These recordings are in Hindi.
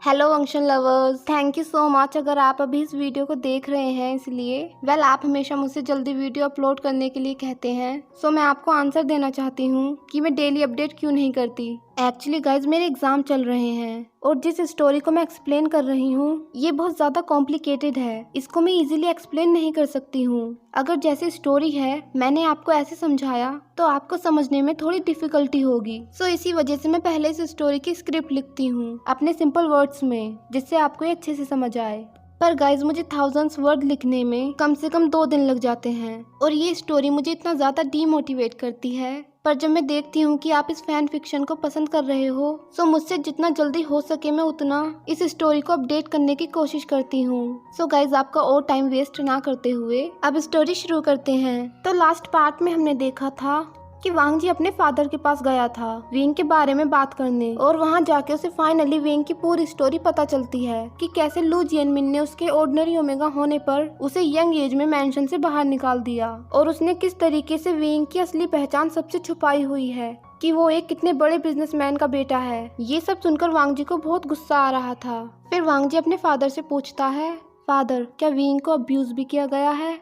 Hello function lovers, thank you so much अगर आप अभी इस वीडियो को देख रहे हैं। इसलिए आप हमेशा मुझसे जल्दी वीडियो अपलोड करने के लिए कहते हैं। सो मैं आपको आंसर देना चाहती हूँ कि मैं डेली अपडेट क्यों नहीं करती। एक्चुअली गाइज मेरे एग्जाम चल रहे हैं और जिस स्टोरी को मैं एक्सप्लेन कर रही हूँ ये बहुत ज़्यादा कॉम्प्लिकेटेड है। इसको मैं इजीली एक्सप्लेन नहीं कर सकती हूँ। अगर जैसी स्टोरी है मैंने आपको ऐसे समझाया तो आपको समझने में थोड़ी डिफिकल्टी होगी। सो इसी वजह से मैं पहले इस स्टोरी की स्क्रिप्ट लिखती हूँ अपने सिंपल वर्ड्स में, जिससे आपको ये अच्छे से समझ आए। पर गाइज मुझे थाउजेंड्स वर्ड लिखने में कम से कम 2 दिन लग जाते हैं और ये स्टोरी मुझे इतना ज़्यादा डीमोटिवेट करती है। पर जब मैं देखती हूँ कि आप इस फैन फिक्शन को पसंद कर रहे हो सो मुझसे जितना जल्दी हो सके मैं उतना इस स्टोरी को अपडेट करने की कोशिश करती हूँ। सो गाइज आपका और टाइम वेस्ट ना करते हुए अब स्टोरी शुरू करते हैं। तो लास्ट पार्ट में हमने देखा था कि वांग जी अपने फादर के पास गया था विंग के बारे में बात करने और वहां जाके उसे फाइनली विंग की पूरी स्टोरी पता चलती है कि कैसे लू जियनमिन ने उसके ऑर्डिनरी ओमेगा होने पर उसे यंग एज में मेंशन से बाहर निकाल दिया और उसने किस तरीके से विंग की असली पहचान सबसे छुपाई हुई है कि वो एक कितने बड़े बिजनेसमैन का बेटा है। ये सब सुनकर वांग जी को बहुत गुस्सा आ रहा था। फिर वांग जी अपने फादर से पूछता है, फादर क्या विंग को अब्यूज भी किया गया है?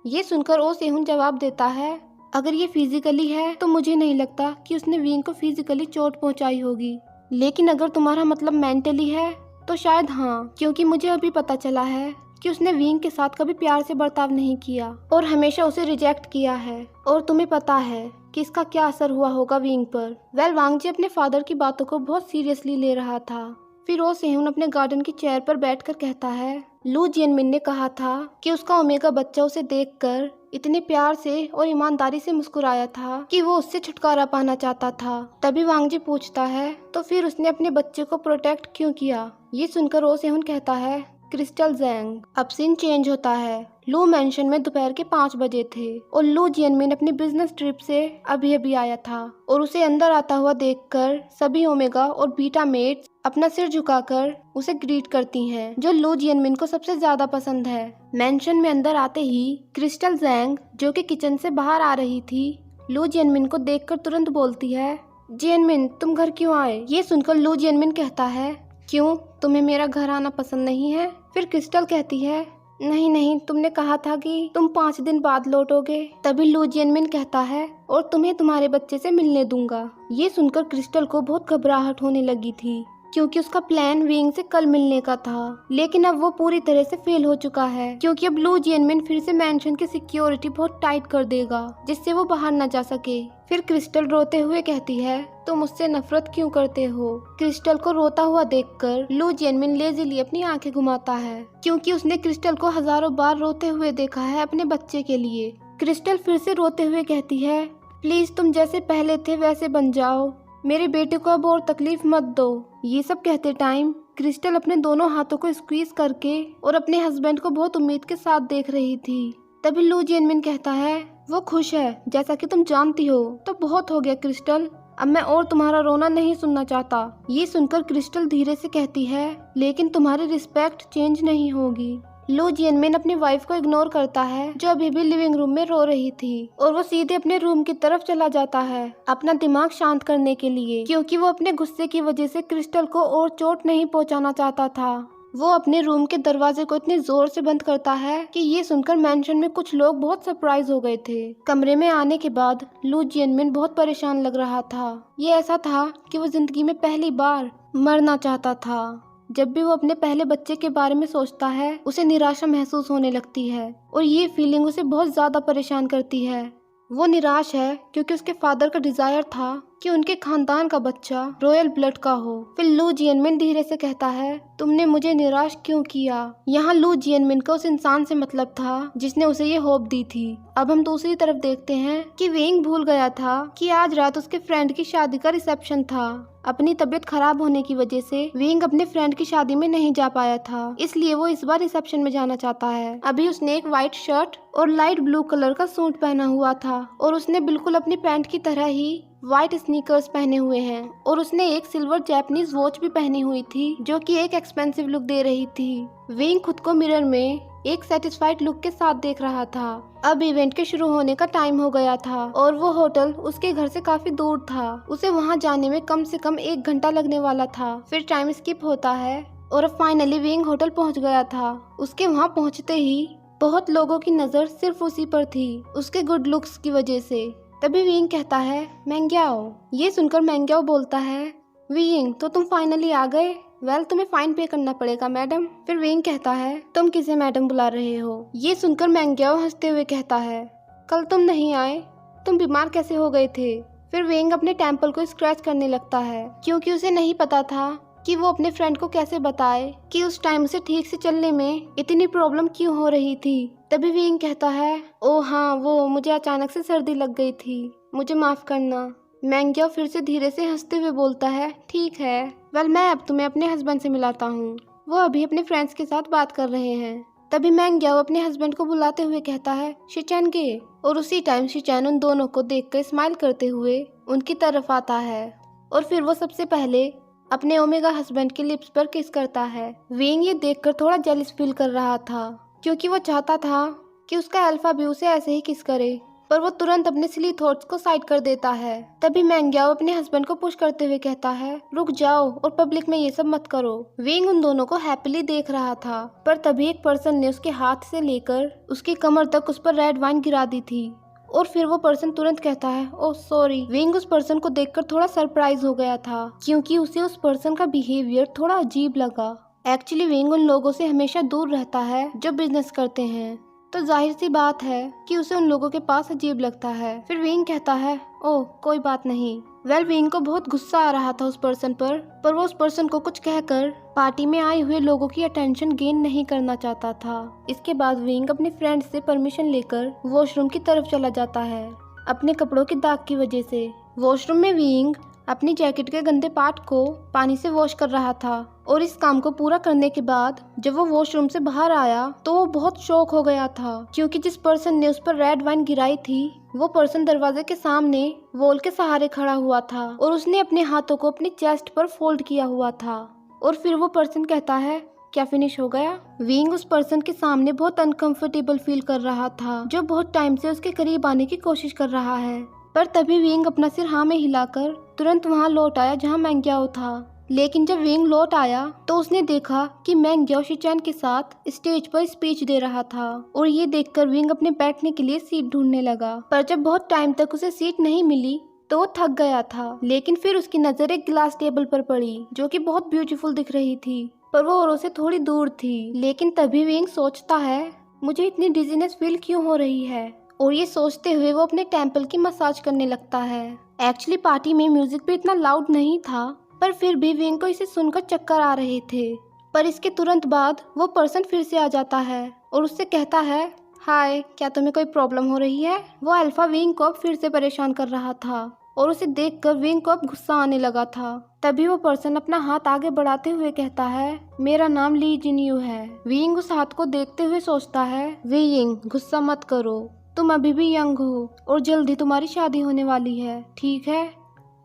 ये सुनकर ओ सेहुन जवाब देता है, अगर ये फिजिकली है तो मुझे नहीं लगता कि उसने विंग को फिजिकली चोट पहुंचाई होगी, लेकिन अगर तुम्हारा मतलब मेंटली है तो शायद हाँ, क्योंकि मुझे अभी पता चला है कि उसने विंग के साथ कभी प्यार से बर्ताव नहीं किया और हमेशा उसे रिजेक्ट किया है और तुम्हें पता है कि इसका क्या असर हुआ होगा विंग पर। वांग जी अपने फादर की बातों को बहुत सीरियसली ले रहा था। फिर ओ सेहुन अपने गार्डन की चेयर पर बैठकर कहता है, लू जियनमिन ने कहा था कि उसका ओमेगा बच्चा उसे देखकर इतने प्यार से और ईमानदारी से मुस्कुराया था कि वो उससे छुटकारा पाना चाहता था। तभी वांग जी पूछता है, तो फिर उसने अपने बच्चे को प्रोटेक्ट क्यों किया? ये सुनकर ओ सेहुन कहता है, क्रिस्टल जैंग। अब सीन चेंज होता है। लू मेंशन में दोपहर के 5 बजे थे और लू जियनमिन अपनी बिजनेस ट्रिप से अभी अभी आया था और उसे अंदर आता हुआ देखकर सभी ओमेगा और बीटा मेट्स अपना सिर झुकाकर उसे ग्रीट करती हैं, जो लू जियनमिन को सबसे ज्यादा पसंद है। मेंशन में अंदर आते ही क्रिस्टल जैंग जो कि किचन से बाहर आ रही थी लू जियनमिन को देखकर तुरंत बोलती है, जियनमिन तुम घर क्यों आए? ये सुनकर लू जियनमिन कहता है, क्यों तुम्हें मेरा घर आना पसंद नहीं है? फिर क्रिस्टल कहती है, नहीं नहीं, तुमने कहा था कि तुम 5 दिन बाद लौटोगे। तभी लू जियनमिन कहता है, और तुम्हें तुम्हारे बच्चे से मिलने दूंगा। ये सुनकर क्रिस्टल को बहुत घबराहट होने लगी थी क्योंकि उसका प्लान विंग से कल मिलने का था, लेकिन अब वो पूरी तरह से फेल हो चुका है क्योंकि अब लू जियनमिन फिर से मेंशन की सिक्योरिटी बहुत टाइट कर देगा जिससे वो बाहर न जा सके। फिर क्रिस्टल रोते हुए कहती है, तुम मुझसे नफरत क्यों करते हो? क्रिस्टल को रोता हुआ देखकर लू जियनमिन लेजीली अपनी आंखें घुमाता है क्योंकि उसने क्रिस्टल को हजारों बार रोते हुए देखा है अपने बच्चे के लिए। क्रिस्टल फिर से रोते हुए कहती है, प्लीज तुम जैसे पहले थे वैसे बन जाओ, मेरे बेटे को अब और तकलीफ मत दो। ये सब कहते टाइम क्रिस्टल अपने दोनों हाथों को स्क्वीज करके और अपने हस्बैंड को बहुत उम्मीद के साथ देख रही थी। तभी लू जियनमिन कहता है, वो खुश है जैसा कि तुम जानती हो। तो बहुत हो गया क्रिस्टल, अब मैं और तुम्हारा रोना नहीं सुनना चाहता। ये सुनकर क्रिस्टल धीरे से कहती है, लेकिन तुम्हारी रिस्पेक्ट चेंज नहीं होगी। लू जियनमिन अपनी वाइफ को इग्नोर करता है जो अभी भी लिविंग रूम में रो रही थी और वो सीधे अपने रूम की तरफ चला जाता है अपना दिमाग शांत करने के लिए, क्योंकि वो अपने गुस्से की वजह से क्रिस्टल को और चोट नहीं पहुंचाना चाहता था। वो अपने रूम के दरवाजे को इतनी जोर से बंद करता है कि ये सुनकर मेंशन में कुछ लोग बहुत सरप्राइज हो गए थे। कमरे में आने के बाद लू जियनमिन बहुत परेशान लग रहा था। ये ऐसा था कि वो जिंदगी में पहली बार मरना चाहता था। जब भी वो अपने पहले बच्चे के बारे में सोचता है उसे निराशा महसूस होने लगती है और ये फीलिंग उसे बहुत ज्यादा परेशान करती है। वो निराश है क्योंकि उसके फादर का डिजायर था कि उनके खानदान का बच्चा रॉयल ब्लड का हो। फिर लू जियनमिन धीरे से कहता है, तुमने मुझे निराश क्यों किया? यहाँ लू जियनमिन का उस इंसान से मतलब था जिसने उसे ये होप दी थी। अब हम दूसरी तरफ देखते हैं कि विंग भूल गया था कि आज रात उसके फ्रेंड की शादी का रिसेप्शन था। अपनी तबीयत खराब होने की वजह से विंग अपने फ्रेंड की शादी में नहीं जा पाया था, इसलिए वो इस बार रिसेप्शन में जाना चाहता है। अभी उसने एक व्हाइट शर्ट और लाइट ब्लू कलर का सूट पहना हुआ था और उसने बिल्कुल अपनी पैंट की तरह ही व्हाइट स्नीकर्स पहने हुए हैं और उसने एक सिल्वर जैपनीज वॉच भी पहनी हुई थी जो कि एक एक्सपेंसिव लुक दे रही थी। विंग खुद को मिरर में एक सेटिस्फाइड लुक के साथ देख रहा था। अब इवेंट के शुरू होने का टाइम हो गया था और वो होटल उसके घर से काफी दूर था। उसे वहां जाने में कम से कम 1 घंटा लगने वाला था। फिर टाइम स्किप होता है और अब फाइनली विंग होटल पहुंच गया था। उसके वहां पहुंचते ही बहुत लोगों की नज़र सिर्फ उसी पर थी, उसके गुड लुक्स की वजह से। तभी विंग कहता है मैंग्याओ। ये सुनकर मैंग्याओ बोलता है विंग तो तुम फाइनली आ गए। वेल तुम्हें फाइन पे करना पड़ेगा मैडम। फिर विंग कहता है तुम किसे मैडम बुला रहे हो। ये सुनकर मैंग्याओ हंसते हुए कहता है कल तुम नहीं आए, तुम बीमार कैसे हो गए थे। फिर विंग अपने टेम्पल को स्क्रैच करने लगता है क्योंकि उसे नहीं पता था कि वो अपने फ्रेंड को कैसे बताए कि उस टाइम से ठीक से चलने में इतनी प्रॉब्लम क्यों हो रही थी। तभी विंग कहता है ओ हाँ वो मुझे अचानक से सर्दी लग गई थी, मुझे माफ करना। मैंग्याओ फिर से धीरे से हंसते हुए बोलता है ठीक है, वेल मैं अब तुम्हें अपने हस्बैंड से मिलाता हूँ, वो अभी अपने फ्रेंड्स के साथ बात कर रहे हैं। तभी मैंग्याओ अपने हस्बैंड को बुलाते हुए कहता है शिचैन के, और उसी टाइम शिचैन उन दोनों को देखकर स्माइल करते हुए उनकी तरफ आता है और फिर वो सबसे पहले अपने ओमेगा हस्बैंड के लिप्स पर किस करता है। विंग ये देखकर थोड़ा जेलस फील कर रहा था क्योंकि वो चाहता था कि उसका अल्फा भी उसे ऐसे ही किस करे, पर वो तुरंत अपने सिली थॉट्स को साइड कर देता है। तभी मैंग्याओ अपने हस्बैंड को पुश करते हुए कहता है रुक जाओ और पब्लिक में ये सब मत करो। विंग उन दोनों को हैप्पीली देख रहा था, पर तभी एक पर्सन ने उसके हाथ से लेकर उसकी कमर तक उस पर रेड वाइन गिरा दी थी और फिर वो पर्सन तुरंत कहता है ओह सॉरी। विंग उस पर्सन को देखकर थोड़ा सरप्राइज हो गया था क्योंकि उसे उस पर्सन का बिहेवियर थोड़ा अजीब लगा। एक्चुअली विंग उन लोगों से हमेशा दूर रहता है जो बिजनेस करते हैं, तो जाहिर सी बात है कि उसे उन लोगों के पास अजीब लगता है। फिर विंग कहता है ओह कोई बात नहीं। वेल विंग को बहुत गुस्सा आ रहा था उस पर्सन पर वो उस पर्सन को कुछ कहकर पार्टी में आए हुए लोगों की अटेंशन गेन नहीं करना चाहता था। इसके बाद विंग अपने फ्रेंड से परमिशन लेकर वॉशरूम की तरफ चला जाता है अपने कपड़ों के दाग की वजह से। वॉशरूम में विंग अपनी जैकेट के गंदे पार्ट को पानी से वॉश कर रहा था और इस काम को पूरा करने के बाद जब वो वॉशरूम से बाहर आया तो वो बहुत शॉक हो गया था क्योंकि जिस पर्सन ने उस पर रेड वाइन गिराई थी वो पर्सन दरवाजे के सामने वॉल के सहारे खड़ा हुआ था और उसने अपने हाथों को अपनी चेस्ट पर फोल्ड किया हुआ था। और फिर वो पर्सन कहता है क्या फिनिश हो गया। विंग उस पर्सन के सामने बहुत अनकंफर्टेबल फील कर रहा था जो बहुत टाइम से उसके करीब आने की कोशिश कर रहा है, पर तभी विंग अपना सिर हाँ में हिलाकर तुरंत वहाँ लौट आया जहाँ मैंग्याओ था। लेकिन जब विंग लौट आया तो उसने देखा कि मैंग्याओ शिचैन के साथ स्टेज पर स्पीच दे रहा था और ये देखकर विंग अपने बैठने के लिए सीट ढूंढने लगा, पर जब बहुत टाइम तक उसे सीट नहीं मिली तो वो थक गया था। लेकिन फिर उसकी नजर एक ग्लास टेबल पर पड़ी जो कि बहुत ब्यूटीफुल दिख रही थी, पर वो औरों से थोड़ी दूर थी। लेकिन तभी विंग सोचता है मुझे इतनी डिजीनेस फील क्यों हो रही है, और ये सोचते हुए वो अपने टेम्पल की मसाज करने लगता है। एक्चुअली पार्टी में म्यूजिक भी इतना लाउड नहीं था, पर फिर भी विंग को इसे सुनकर चक्कर आ रहे थे। पर इसके तुरंत बाद वो पर्सन फिर से आ जाता है और उससे कहता है हाय क्या तुम्हें कोई प्रॉब्लम हो रही है। वो अल्फा विंग को अब फिर से परेशान कर रहा था और उसे देखकर विंग को अब गुस्सा आने लगा था। तभी वो पर्सन अपना हाथ आगे बढ़ाते हुए कहता है मेरा नाम ली जिनयू है। विंग उस हाथ को देखते हुए सोचता है विंग गुस्सा मत करो, तुम अभी भी यंग हो और जल्दी तुम्हारी शादी होने वाली है, ठीक है।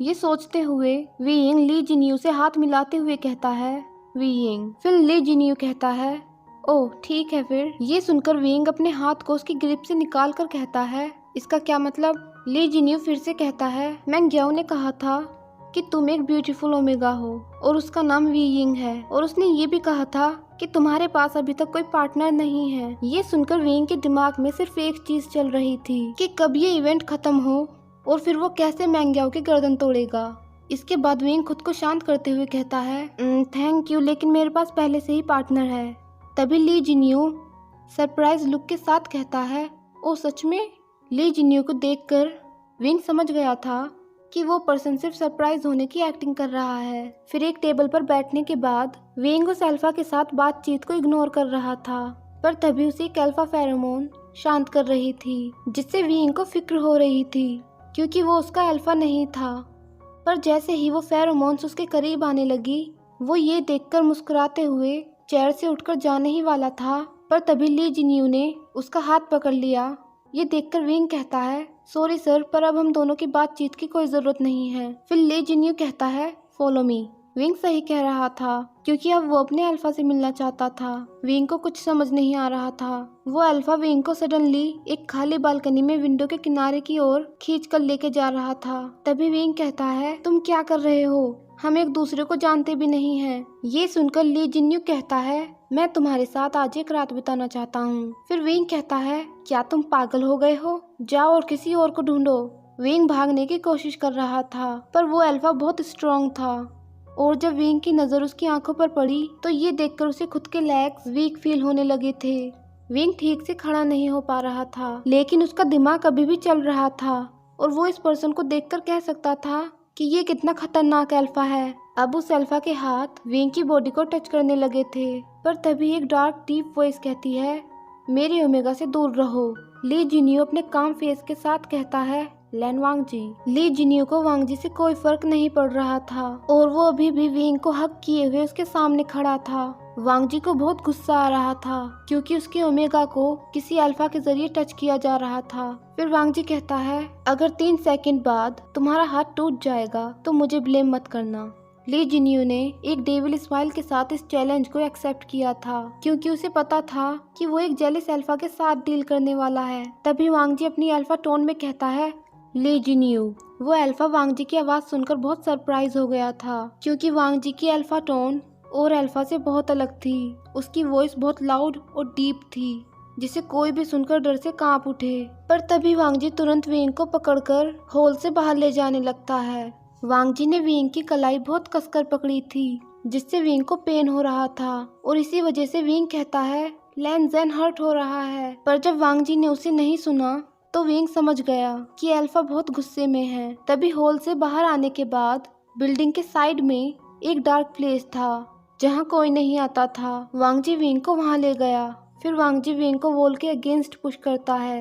ये सोचते हुए विंग ली जिनयू से हाथ मिलाते हुए कहता है विंग। फिर ली जिनयू कहता है ओह ठीक है फिर। ये सुनकर विंग अपने हाथ को उसकी ग्रिप से निकाल कर कहता है इसका क्या मतलब। ली जिनयू फिर से कहता है मैंग्याओ ने कहा था कि तुम एक ब्यूटीफुल ओमेगा हो और उसका नाम विंग है, और उसने ये भी कहा था कि तुम्हारे पास अभी तक कोई पार्टनर नहीं है। ये सुनकर विंग के दिमाग में सिर्फ एक चीज चल रही थी कि कब ये इवेंट खत्म हो और फिर वो कैसे मैंग्याओ की गर्दन तोड़ेगा। इसके बाद विंग खुद को शांत करते हुए कहता है थैंक यू, लेकिन मेरे पास पहले से ही पार्टनर है। तभी ली जिनयू सरप्राइज लुक के साथ कहता है ओ सच में। ली जिनयू को देखकर विंग समझ गया था कि वो पर्सन सिर्फ सरप्राइज होने की एक्टिंग कर रहा है। फिर एक टेबल पर बैठने के बाद विंग उस अल्फा के साथ बातचीत को इग्नोर कर रहा था, पर तभी उसे एक अल्फा फेरोमोन शांत कर रही थी जिससे विंग को फिक्र हो रही थी क्योंकि वो उसका अल्फा नहीं था। पर जैसे ही वो फेरोमोन्स उसके करीब आने लगी वो ये देखकर मुस्कुराते हुए चेयर से उठकर जाने ही वाला था, पर तभी ली जिनयू ने उसका हाथ पकड़ लिया। ये देखकर विंग कहता है सॉरी सर, पर अब हम दोनों की बातचीत की कोई जरूरत नहीं है। फिर ली जिनयू कहता है फॉलो मी। विंग सही कह रहा था क्योंकि अब वो अपने अल्फा से मिलना चाहता था। विंग को कुछ समझ नहीं आ रहा था। वो अल्फा विंग को सडनली एक खाली बालकनी में विंडो के किनारे की ओर खींच कर लेके जा रहा था। तभी विंग कहता है तुम क्या कर रहे हो, हम एक दूसरे को जानते भी नहीं हैं। ये सुनकर ली जिन्यू कहता है, मैं तुम्हारे साथ आज एक रात बिताना चाहता हूँ। फिर विंग कहता है, क्या तुम पागल हो गए हो? जाओ और किसी और को ढूंढो। विंग भागने की कोशिश कर रहा था, पर वो अल्फा बहुत स्ट्रॉन्ग था और जब विंग की नज़र उसकी आंखों पर पड़ी तो ये देखकर उसे खुद के लेग्स वीक फील होने लगे थे। विंग ठीक से खड़ा नहीं हो पा रहा था, लेकिन उसका दिमाग अभी भी चल रहा था और वो इस पर्सन को देखकर कह सकता था कि ये कितना खतरनाक अल्फा है। अब उस अल्फा के हाथ विंग की बॉडी को टच करने लगे थे, पर तभी एक डार्क डीप वॉइस कहती है, मेरे ओमेगा से दूर रहो। ली जिन्यू अपने काम फेस के साथ कहता है, लैन वांग जी। ली जिन्यू को वांग जी से कोई फर्क नहीं पड़ रहा था और वो अभी भी विंग को हक किए हुए उसके सामने खड़ा था। वांग जी को बहुत गुस्सा आ रहा था क्योंकि उसके ओमेगा को किसी अल्फा के जरिए टच किया जा रहा था। फिर वांग जी कहता है, अगर 3 सेकंड बाद तुम्हारा हाथ टूट जाएगा तो मुझे ब्लेम मत करना। ली जिन्यू ने एक डेविल स्माइल के साथ इस चैलेंज को एक्सेप्ट किया था क्योंकि उसे पता था कि वो एक जेलिस अल्फा के साथ डील करने वाला है। तभी वांग जी अपनी अल्फा टोन में कहता है, ली जिन्यू। वो अल्फा वांग जी की आवाज़ सुनकर बहुत सरप्राइज हो गया था क्योंकि वांग जी की अल्फा टोन और अल्फा से बहुत अलग थी। उसकी वॉइस बहुत लाउड और डीप थी जिसे कोई भी सुनकर डर से कांप उठे। पर तभी वांग जी तुरंत विंग को पकड़कर हॉल से बाहर ले जाने लगता है। वांग जी ने विंग की कलाई बहुत कसकर पकड़ी थी जिससे विंग को पेन हो रहा था और इसी वजह से विंग कहता है, लैन ज़ेन हर्ट हो रहा है। पर जब वांग जी ने उसे नहीं सुना तो विंग समझ गया कि अल्फा बहुत गुस्से में है। तभी हॉल से बाहर आने के बाद बिल्डिंग के साइड में एक डार्क प्लेस था जहां कोई नहीं आता था। वांग जी विंग को वहां ले गया। फिर वांग जी विंग को वॉल के अगेंस्ट पुश करता है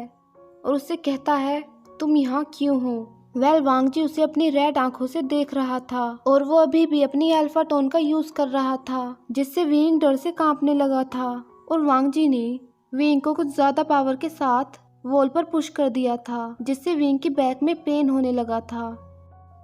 और उससे कहता है, तुम यहाँ क्यों हो? वांग जी उसे अपनी रेड आंखों से देख रहा था और वो अभी भी अपनी अल्फा टोन का यूज कर रहा था जिससे विंग डर से कांपने लगा था और वांग जी ने विंग को कुछ ज्यादा पावर के साथ वॉल पर पुश कर दिया था जिससे विंग की बैक में पेन होने लगा था।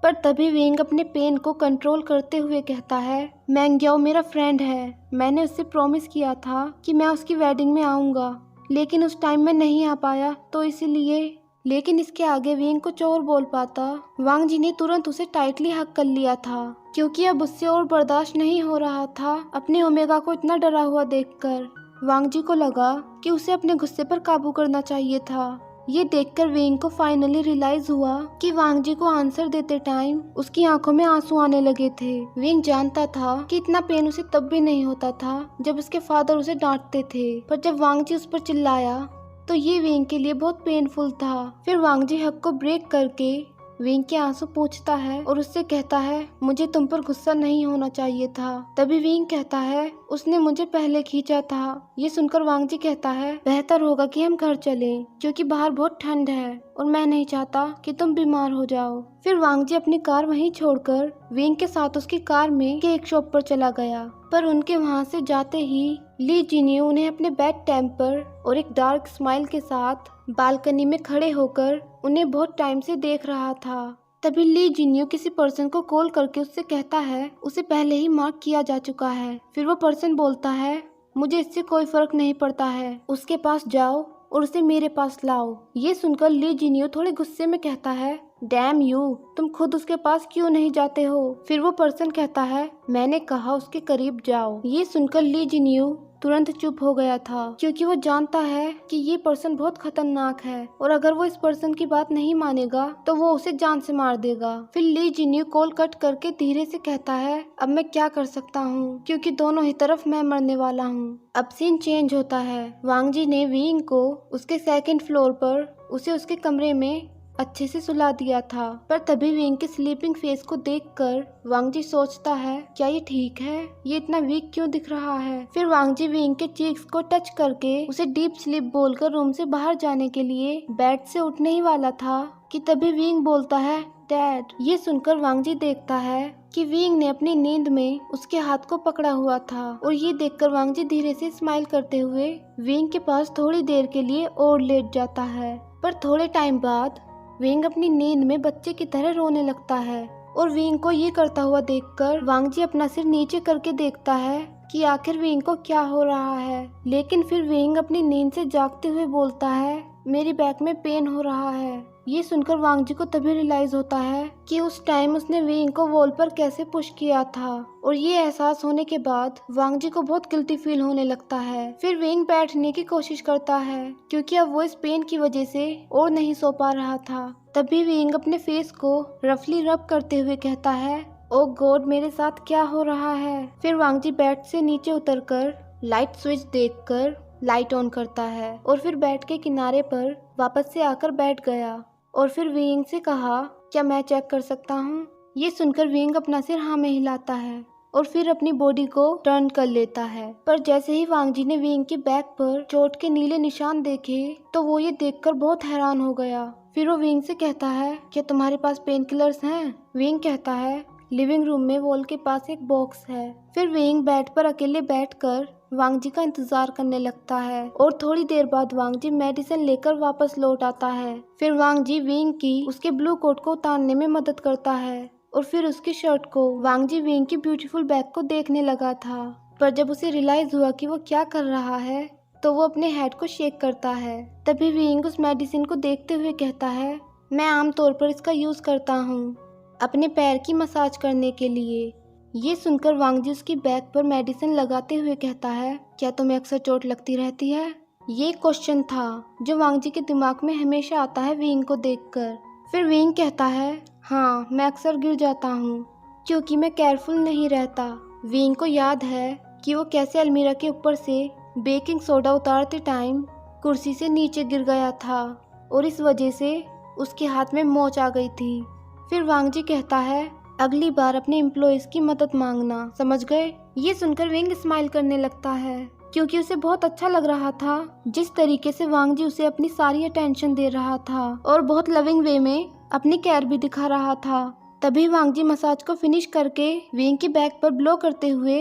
पर तभी विंग अपने पेन को कंट्रोल करते हुए कहता है, मैंग्याओ मेरा फ्रेंड है। मैंने उससे प्रॉमिस किया था कि मैं उसकी वेडिंग में आऊँगा, लेकिन उस टाइम में नहीं आ पाया तो इसीलिए। लेकिन इसके आगे विंग कुछ और बोल पाता। वांग जी ने तुरंत उसे टाइटली हक कर लिया था क्योंकि अब उससे और बर्दाश्त नहीं हो रहा था अपने ओमेगा को इतना डरा हुआ देखकर। वांग जी को लगा कि उसे अपने गुस्से पर काबू करना चाहिए था। ये देखकर विंग को फाइनली रियलाइज हुआ कि वांग जी को आंसर देते टाइम उसकी आंखों में आंसू आने लगे थे। विंग जानता था कि इतना पेन उसे तब भी नहीं होता था जब उसके फादर उसे डांटते थे, पर जब वांग जी उस पर चिल्लाया तो ये विंग के लिए बहुत पेनफुल था। फिर वांग जी हक को ब्रेक करके विंग के आंसू पोंछता है और उससे कहता है, मुझे तुम पर गुस्सा नहीं होना चाहिए था। तभी विंग कहता है, उसने मुझे पहले खींचा था। ये सुनकर वांग जी कहता है, बेहतर होगा कि हम घर चलें क्योंकि बाहर बहुत ठंड है और मैं नहीं चाहता कि तुम बीमार हो जाओ। फिर वांग जी अपनी कार वहीं छोड़कर विंग के साथ उसकी कार में केक शॉप पर चला गया। पर उनके वहां से जाते ही ली जिन्यू उन्हें अपने बैड टेम्पर और एक डार्क स्माइल के साथ बालकनी में खड़े होकर उन्हें बहुत टाइम से देख रहा था। तभी ली जिन्यू किसी पर्सन को कॉल करके उससे कहता है उसे पहले ही मार्क किया जा चुका है। फिर वो पर्सन बोलता है, मुझे इससे कोई फर्क नहीं पड़ता है, उसके पास जाओ और उसे मेरे पास लाओ। ये सुनकर ली जिन्यू थोड़े गुस्से में कहता है, डैम यू, तुम खुद उसके पास क्यों नहीं जाते हो? फिर वो पर्सन कहता है, मैंने कहा उसके करीब जाओ। ये सुनकर ली जिन्यू तुरंत चुप हो गया था क्योंकि वो जानता है कि ये पर्सन बहुत खतरनाक है और अगर वो इस पर्सन की बात नहीं मानेगा तो वो उसे जान से मार देगा। फिर ली जिन्यू कॉल कट करके धीरे से कहता है, अब मैं क्या कर सकता हूँ क्योंकि दोनों ही तरफ मैं मरने वाला हूँ। अब सीन चेंज होता है। वांग जी ने विंग को उसके 2nd फ्लोर पर उसे उसके कमरे में अच्छे से सुला दिया था। पर तभी विंग के स्लीपिंग फेस को देखकर वांग जी सोचता है, क्या ये ठीक है? ये इतना वीक क्यों दिख रहा है? फिर वांग जी विंग के चीक्स को टच करके उसे डीप स्लीप बोलकर रूम से बाहर जाने के लिए बेड से उठने ही वाला था कि तभी विंग बोलता है, डैड। ये सुनकर वांग जी देखता है कि विंग ने अपनी नींद में उसके हाथ को पकड़ा हुआ था और ये देखकर वांग जी धीरे से स्माइल करते हुए विंग के पास थोड़ी देर के लिए और लेट जाता है। पर थोड़े टाइम बाद विंग अपनी नींद में बच्चे की तरह रोने लगता है और विंग को ये करता हुआ देखकर वांग जी अपना सिर नीचे करके देखता है कि आखिर विंग को क्या हो रहा है। लेकिन फिर विंग अपनी नींद से जागते हुए बोलता है, मेरी बैक में पेन हो रहा है। ये सुनकर वांग जी को तभी रियलाइज होता है कि उस टाइम उसने विंग को वॉल पर कैसे पुश किया था। और ये एहसास होने के बाद वांग जी को बहुत गिल्टी फील होने लगता है। फिर विंग बैठने की कोशिश करता है क्योंकि अब वो इस पेन की वजह से और नहीं सो पा रहा था। तभी विंग अपने फेस को रफली रब करते हुए कहता है, ओ गॉड, मेरे साथ क्या हो रहा है। फिर वांग जी बेड से नीचे उतरकर लाइट स्विच देखकर लाइट ऑन करता है और फिर बेड के किनारे पर वापस से आकर बैठ गया और फिर विंग से कहा, क्या मैं चेक कर सकता हूँ। ये सुनकर विंग अपना सिर हाँ में हिलाता है और फिर अपनी बॉडी को टर्न कर लेता है। पर जैसे ही वांग जी ने विंग के बैक पर चोट के नीले निशान देखे तो वो ये देखकर बहुत हैरान हो गया। फिर वो विंग से कहता है, क्या तुम्हारे पास पेन किलर्स हैं। विंग कहता है, लिविंग रूम में वॉल के पास एक बॉक्स है। फिर विंग बेड पर अकेले बैठकर वांग जी का इंतजार करने लगता है और थोड़ी देर बाद वांग जी मेडिसिन लेकर वापस लौट आता है। फिर वांग जी विंग की उसके ब्लू कोट को उतारने में मदद करता है और फिर उसकी शर्ट को वांग जी विंग की ब्यूटीफुल बैग को देखने लगा था। पर जब उसे रियलाइज हुआ कि वो क्या कर रहा है तो वो अपने हेड को शेक करता है। तभी विंग उस मेडिसिन को देखते हुए कहता है, मैं आमतौर पर इसका यूज करता हूँ अपने पैर की मसाज करने के लिए। ये सुनकर वांग जी उसकी बैक पर मेडिसिन लगाते हुए कहता है, क्या तुम्हें अक्सर चोट लगती रहती है। ये क्वेश्चन था जो वांग जी के दिमाग में हमेशा आता है विंग को देखकर। फिर विंग कहता है, हाँ, मैं अक्सर गिर जाता हूँ क्योंकि मैं केयरफुल नहीं रहता। विंग को याद है कि वो कैसे अलमीरा के ऊपर से बेकिंग सोडा उतारते टाइम कुर्सी से नीचे गिर गया था और इस वजह से उसके हाथ में मोच आ गई थी। फिर वांग जी कहता है, अगली बार अपने एम्प्लॉयज की मदद मांगना, समझ गए। ये सुनकर विंग स्माइल करने लगता है क्योंकि उसे बहुत अच्छा लग रहा था जिस तरीके से वांग जी उसे अपनी सारी अटेंशन दे रहा था और बहुत लविंग वे में अपनी केयर भी दिखा रहा था। तभी वांग जी मसाज को फिनिश करके विंग की बैक पर ब्लो करते हुए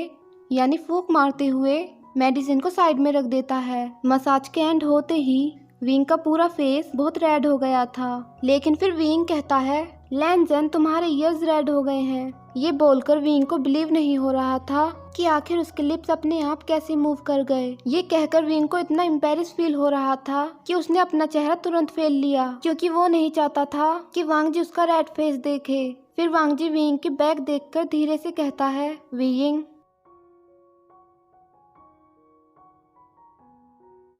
यानी फूंक मारते हुए मेडिसिन को साइड में रख देता है। मसाज के एंड होते ही विंग का पूरा फेस बहुत रेड हो गया था। लेकिन फिर विंग कहता है, लैनजन, तुम्हारे ईयर्स रेड हो गए हैं। ये बोलकर विंग को बिलीव नहीं हो रहा था कि आखिर उसके लिप्स अपने आप कैसे मूव कर गए। ये कहकर विंग को इतना एम्बैरेस फील हो रहा था कि उसने अपना चेहरा तुरंत फेर लिया क्योंकि वो नहीं चाहता था कि वांग जी उसका रेड फेस देखे। फिर वांग जी विंग की बैग देखकर धीरे से कहता है, विंग,